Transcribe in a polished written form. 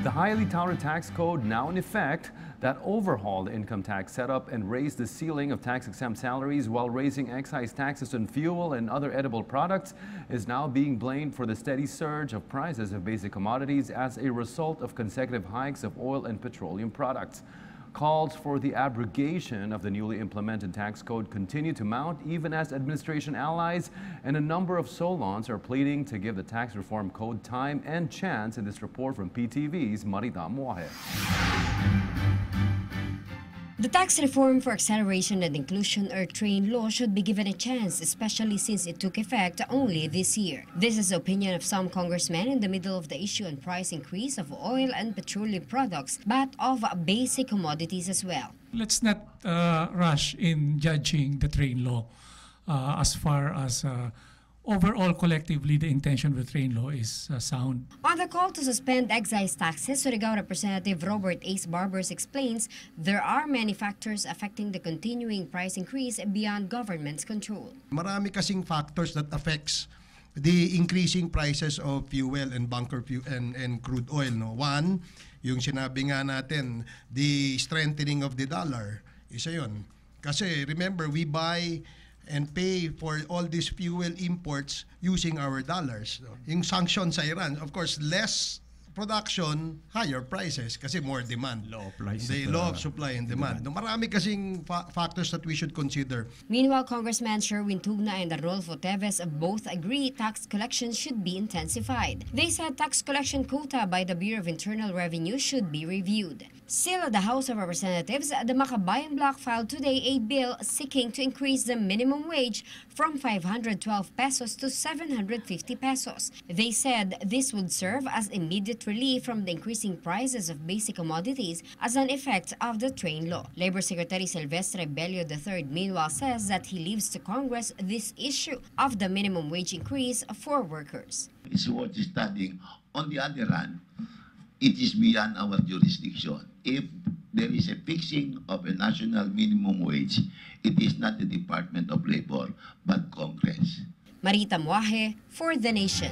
The highly touted tax code now in effect that overhauled the income tax setup and raised the ceiling of tax-exempt salaries while raising excise taxes on fuel and other edible products is now being blamed for the steady surge of prices of basic commodities as a result of consecutive hikes of oil and petroleum products. Calls for the abrogation of the newly implemented tax code continue to mount even as administration allies and a number of Solons are pleading to give the tax reform code time and chance in this report from PTV's Marita Muahe. The tax reform for acceleration and inclusion or TRAIN law should be given a chance, especially since it took effect only this year. This is the opinion of some congressmen in the middle of the issue on price increase of oil and petroleum products, but of basic commodities as well. Let's not rush in judging the TRAIN law as far as overall, collectively, the intention of the TRAIN law is sound. On the call to suspend excise taxes, Surigao Representative Robert Ace Barbers explains there are many factors affecting the continuing price increase beyond government's control. Marami kasing factors that affects the increasing prices of fuel and bunker fuel and crude oil. No? One, yung sinabi nga natin, the strengthening of the dollar. Isa yun. Kasi remember, we buy and pay for all these fuel imports using our dollars. Yung sanction sa Iran, of course, less production, higher prices kasi more demand. Law of The law of supply and demand. No, marami kasing factors that we should consider. Meanwhile, Congressman Sherwin Tugna and Rodolfo Teves both agree tax collection should be intensified. They said tax collection quota by the Bureau of Internal Revenue should be reviewed. Still at the House of Representatives, the Makabayan Bloc filed today a bill seeking to increase the minimum wage from 512 pesos to 750 pesos. They said this would serve as immediate relief from the increasing prices of basic commodities as an effect of the TRAIN law. Labor Secretary Silvestre Bello III meanwhile says that he leaves to Congress this issue of the minimum wage increase for workers. It's worth studying. On the other hand, it is beyond our jurisdiction. If there is a fixing of a national minimum wage, it is not the Department of Labor, but Congress. Marita Muahe for The Nation.